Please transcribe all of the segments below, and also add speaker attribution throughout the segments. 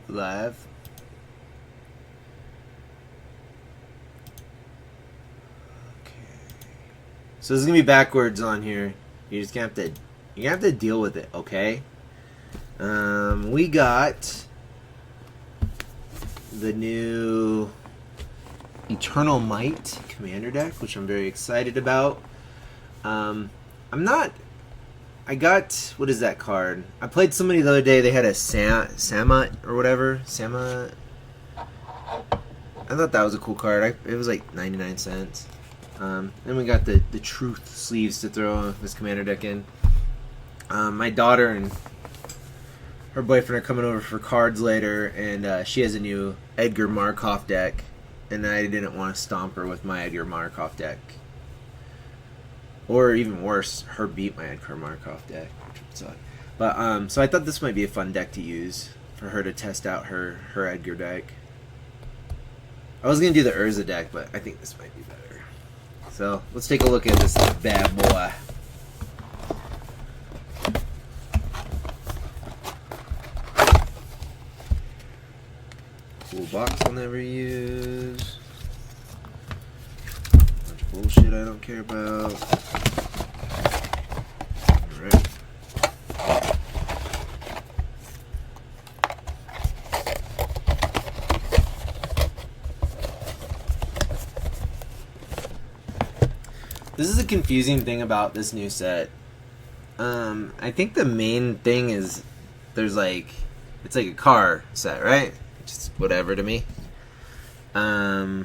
Speaker 1: live. Okay. So this is gonna be backwards on here. You're just gonna have to deal with it, okay? We got the new Eternal Might Commander deck, which I'm very excited about. I got, what is that card? I played somebody the other day, they had a Samut or whatever. I thought that was a cool card. It was like 99 cents. Then we got the Truth sleeves to throw this commander deck in. My daughter and her boyfriend are coming over for cards later, and she has a new Edgar Markov deck, and I didn't want to stomp her with my Edgar Markov deck. Or even worse, her beat my Edgar Markov deck, which would suck. But so I thought this might be a fun deck to use for her to test out her Edgar deck. I was gonna do the Urza deck, but I think this might be better. So let's take a look at this bad boy. Cool box I'll never use. Bunch of bullshit I don't care about. Alright. This is a confusing thing about this new set. I think the main thing is there's like, it's like a car set, right? Just whatever to me. I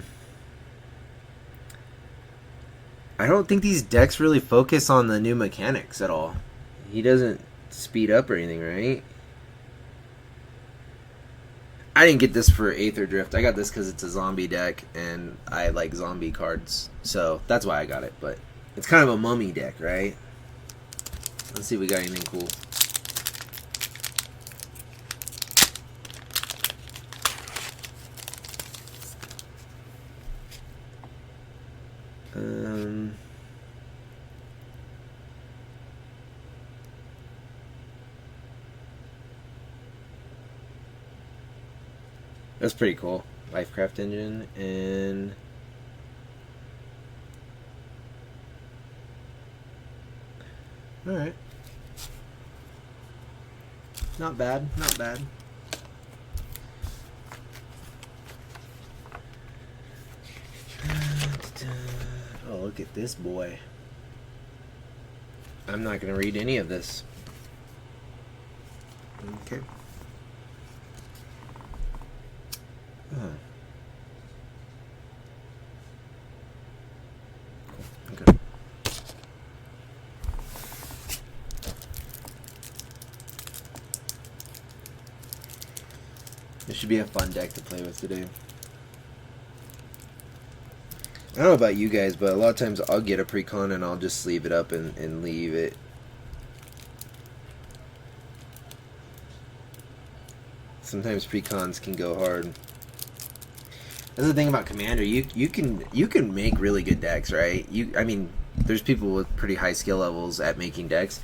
Speaker 1: don't think these decks really focus on the new mechanics at all. He doesn't speed up or anything, right? I didn't get this for Aether Drift. I got this because it's a zombie deck, and I like zombie cards. So that's why I got it. But it's kind of a mummy deck, right? Let's see if we got anything cool. That's pretty cool. Lifecraft engine and alright. Not bad, not bad. Oh, look at this boy. I'm not going to read any of this. Okay. Okay. This should be a fun deck to play with today. I don't know about you guys, but a lot of times I'll get a precon and I'll just sleeve it up and leave it. Sometimes precons can go hard. That's the thing about Commander. You can make really good decks, right? I mean, there's people with pretty high skill levels at making decks,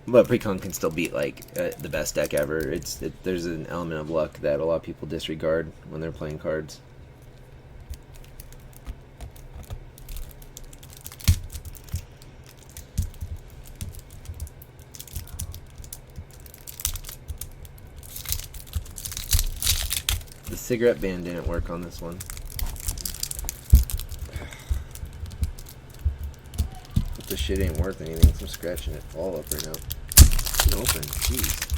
Speaker 1: but precon can still beat like the best deck ever. There's an element of luck that a lot of people disregard when they're playing cards. The cigarette band didn't work on this one. But this shit ain't worth anything, so I'm scratching it all up right now. It's open, jeez.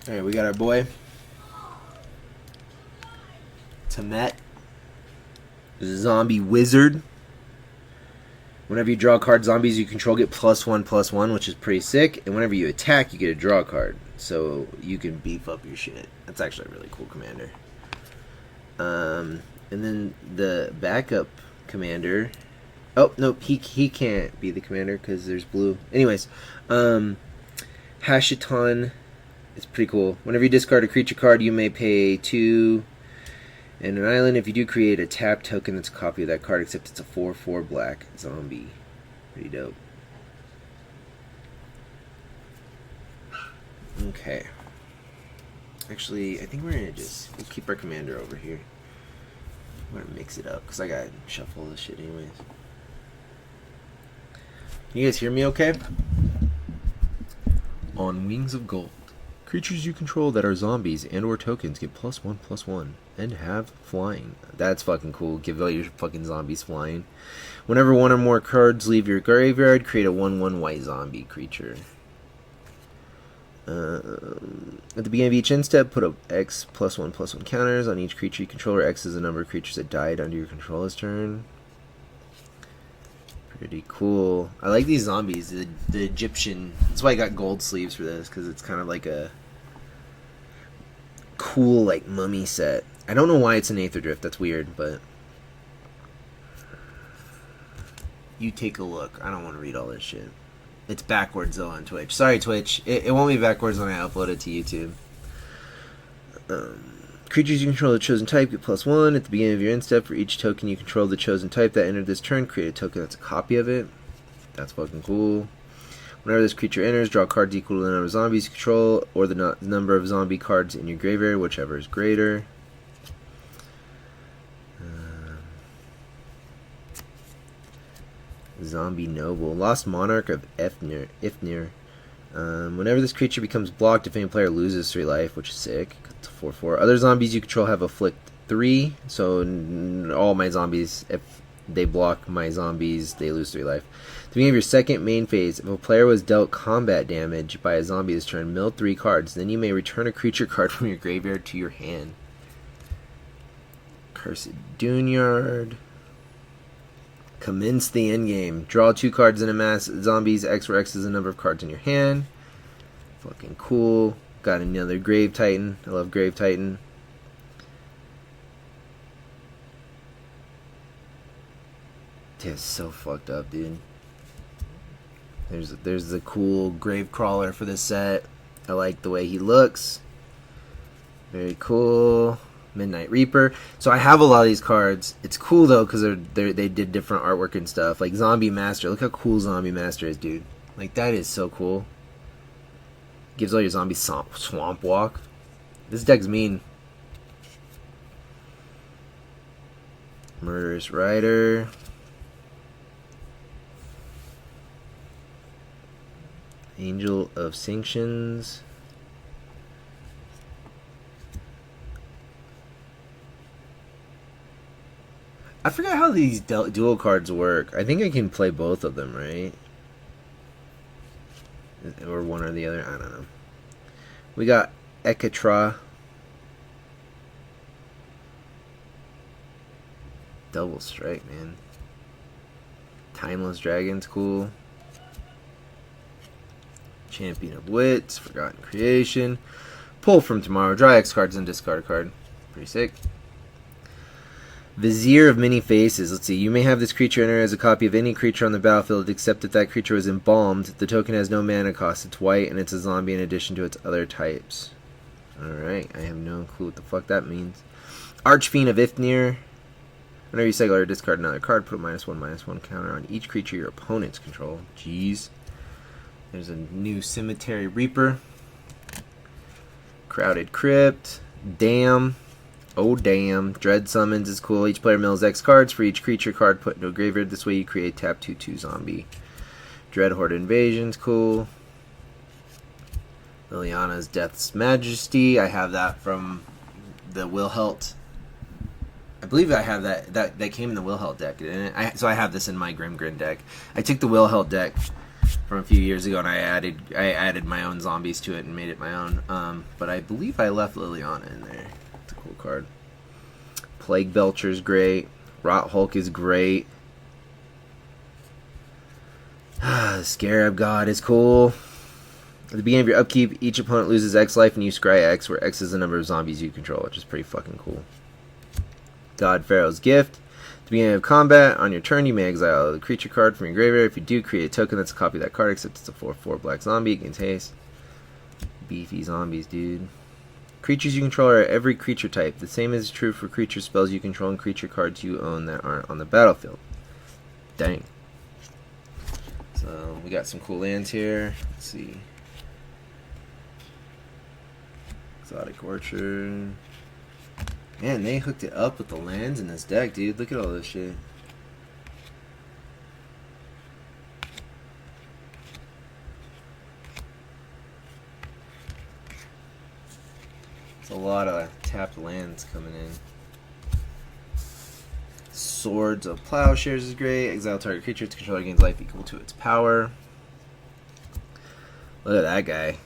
Speaker 1: Alright, we got our boy Tamet, Zombie Wizard. Whenever you draw a card, zombies you control get +1/+1, which is pretty sick. And whenever you attack, you get a draw card. So you can beef up your shit. That's actually a really cool commander. And then the backup commander. Oh, no, he can't be the commander because there's blue. Anyways, Hashiton is pretty cool. Whenever you discard a creature card, you may pay 2 and an island. If you do, create a tap token that's a copy of that card, except it's a 4/4 black zombie. Pretty dope. Okay. Actually, I think we're gonna just keep our commander over here. I'm gonna mix it up because I gotta shuffle this shit anyways. Can you guys hear me okay? On Wings of Gold, creatures you control that are zombies and or tokens get +1/+1 and have flying. That's fucking cool. Give all your fucking zombies flying. Whenever one or more cards leave your graveyard, create a 1/1 white zombie creature. At the beginning of each end step, put a X +1/+1 counters on each creature you control, where X is the number of creatures that died under your controller's turn. Pretty cool. I like these zombies. The Egyptian. That's why I got gold sleeves for this, because it's kind of like a cool, like, mummy set. I don't know why it's an Aether Drift. That's weird, but you take a look. I don't want to read all this shit. It's backwards, though, on Twitch. Sorry, Twitch. It won't be backwards when I upload it to YouTube. Creatures you control the chosen type get +1. At the beginning of your end step, for each token you control the chosen type that entered this turn, create a token that's a copy of it. That's fucking cool. Whenever this creature enters, draw cards equal to the number of zombies you control, or the number of zombie cards in your graveyard, whichever is greater. Zombie Noble. Lost Monarch of Ifnir. Whenever this creature becomes blocked, if any player loses 3 life, which is sick. It's 4/4. Other zombies you control have afflict 3, so all my zombies, if they block my zombies, they lose 3 life. At the beginning of your second main phase, if a player was dealt combat damage by a zombie this turn, mill 3 cards. Then you may return a creature card from your graveyard to your hand. Cursed Duneyard. Commence the endgame. Draw 2 cards in a mass zombies. X, where X is the number of cards in your hand. Fucking cool. Got another Grave Titan. I love Grave Titan. It's so fucked up, dude. There's the cool Grave Crawler for this set. I like the way he looks. Very cool. Midnight Reaper. So I have a lot of these cards. It's cool though because they did different artwork and stuff. Like Zombie Master. Look how cool Zombie Master is, dude. Like that is so cool. Gives all your zombies swamp walk. This deck's mean. Murderous Rider. Angel of Sanctions. I forgot how these dual cards work. I think I can play both of them, right? Or one or the other. I don't know. We got Ekatra. Double strike, man. Timeless Dragon's cool. Champion of Wits. Forgotten Creation. Pull from Tomorrow. Draw X cards and discard a card. Pretty sick. Vizier of Many Faces. Let's see. You may have this creature enter as a copy of any creature on the battlefield except if that creature was embalmed. The token has no mana cost. It's white and it's a zombie in addition to its other types. Alright. I have no clue what the fuck that means. Archfiend of Ifnir. Whenever you cycle or discard another card, put a -1/-1 counter on each creature your opponents control. Jeez. There's a new Cemetery Reaper. Crowded Crypt. Damn. Oh damn. Dread Summons is cool. Each player mills X cards for each creature card put into a graveyard. This way you create tap 2/2 zombie. Dread Horde Invasion's cool. Liliana's Death's Majesty. I have that from the Wilhelt. I believe I have that came in the Wilhelt deck, didn't it? So I have this in my Grimgrin deck. I took the Wilhelt deck from a few years ago and I added my own zombies to it and made it my own. But I believe I left Liliana in there. It's a cool card. Plague Belcher's great. Rot Hulk is great. Scarab God is cool. At the beginning of your upkeep, each opponent loses X life and you scry X, where X is the number of zombies you control, which is pretty fucking cool. God Pharaoh's Gift. At the beginning of combat, on your turn, you may exile a creature card from your graveyard. If you do, create a token that's a copy of that card, except it's a 4/4 black zombie. It gains haste. Beefy zombies, dude. Creatures you control are every creature type. The same is true for creature spells you control and creature cards you own that aren't on the battlefield. Dang. So, we got some cool lands here. Let's see. Exotic Orchard. Man, they hooked it up with the lands in this deck, dude. Look at all this shit. It's a lot of tapped lands coming in. Swords of Plowshares is great. Exile target creature. Its controller gains life equal to its power. Look at that guy.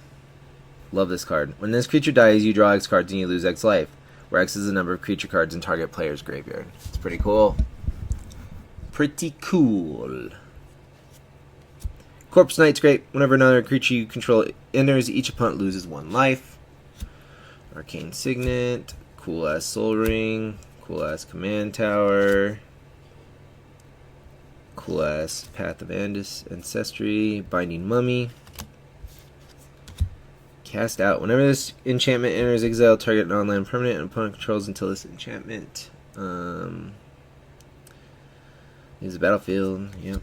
Speaker 1: Love this card. When this creature dies, you draw X cards and you lose X life, where X is the number of creature cards in target player's graveyard. It's pretty cool. Pretty cool. Corpse Knight's great. Whenever another creature you control enters, each opponent loses 1 life. Arcane Signet. Cool ass Soul Ring. Cool ass Command Tower. Cool ass Path of Ancestry. Binding Mummy. Cast out. Whenever this enchantment enters exile, target non-land permanent and opponent controls until this enchantment is the battlefield. Yep.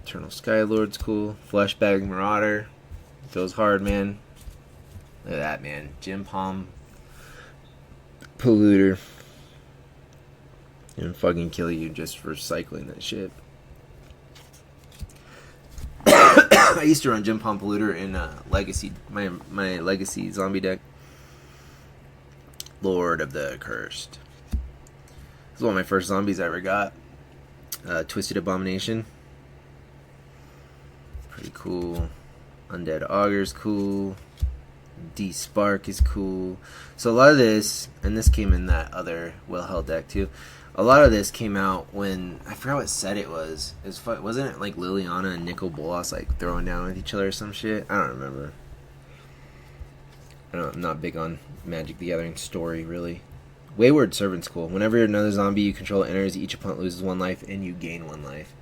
Speaker 1: Eternal Skylord's cool. Fleshbag Marauder. Goes hard, man. Look at that, man. Gym Palm Polluter. And fucking kill you just for cycling that shit. I used to run Gym Palm Polluter in Legacy, my Legacy zombie deck. Lord of the Cursed. This is one of my first zombies I ever got. Twisted Abomination. Pretty cool. Undead Augur's cool. D-Spark is cool. So a lot of this, and this came in that other well-held deck too. A lot of this came out when, I forgot what set it was. Wasn't it like Liliana and Nicol Bolas like throwing down with each other or some shit? I don't remember. I'm not big on Magic the Gathering story, really. Wayward Servant's cool. Whenever another zombie you control enters, each opponent loses 1 life and you gain 1 life.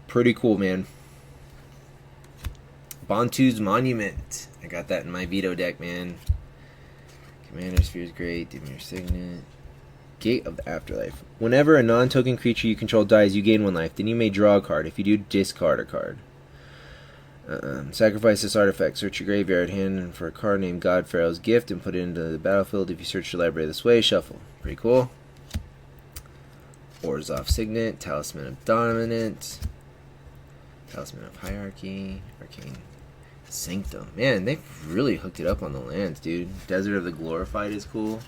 Speaker 1: Pretty cool, man. Bantu's Monument. I got that in my veto deck, man. Commander Sphere is great. Dimir Signet. Gate of the Afterlife. Whenever a non-token creature you control dies, you gain 1 life. Then you may draw a card. If you do, discard a card. Sacrifice this artifact. Search your graveyard hand for a card named Godpharaoh's Gift and put it into the battlefield. If you search your library this way, shuffle. Pretty cool. Orzhov Signet. Talisman of Dominance. Talisman of Hierarchy. Arcane Sanctum. Man, they've really hooked it up on the lands, dude. Desert of the Glorified is cool.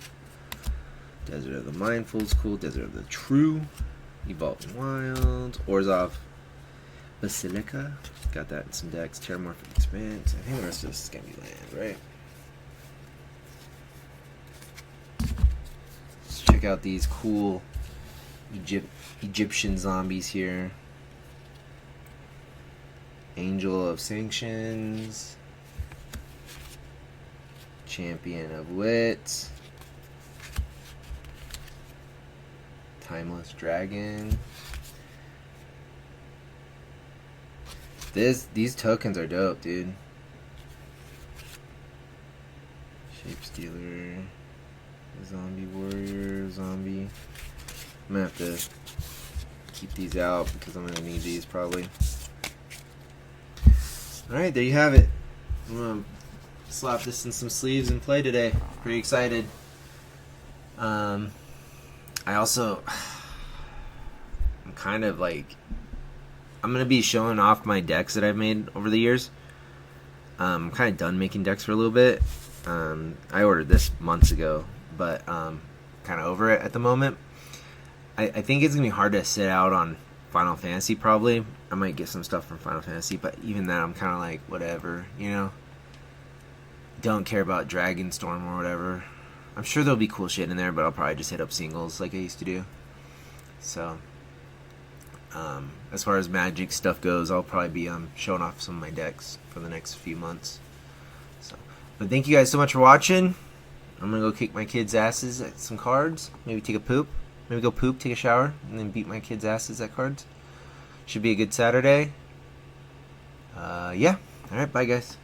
Speaker 1: Desert of the Mindful is cool. Desert of the True. Evolving Wilds. Orzhov Basilica. Got that in some decks. Terramorphic Expanse. I think the rest of this is going to be land, right? Let's check out these cool Egyptian zombies here. Angel of Sanctions. Champion of Wit. Timeless Dragon. These tokens are dope, dude. Shape Stealer. Zombie Warrior. Zombie. I'm gonna have to keep these out because I'm gonna need these probably. Alright, there you have it. I'm gonna slap this in some sleeves and play today. Pretty excited. I also, I'm kind of like, I'm going to be showing off my decks that I've made over the years. I'm kind of done making decks for a little bit. I ordered this months ago, but kind of over it at the moment. I think it's going to be hard to sit out on Final Fantasy probably. I might get some stuff from Final Fantasy, but even that I'm kind of like, whatever, you know? Don't care about Dragonstorm or whatever. I'm sure there'll be cool shit in there, but I'll probably just hit up singles like I used to do. So, as far as Magic stuff goes, I'll probably be showing off some of my decks for the next few months. So, but thank you guys so much for watching. I'm gonna go kick my kids' asses at some cards. Maybe take a poop. Maybe go poop, take a shower, and then beat my kids' asses at cards. Should be a good Saturday. Yeah. All right. Bye, guys.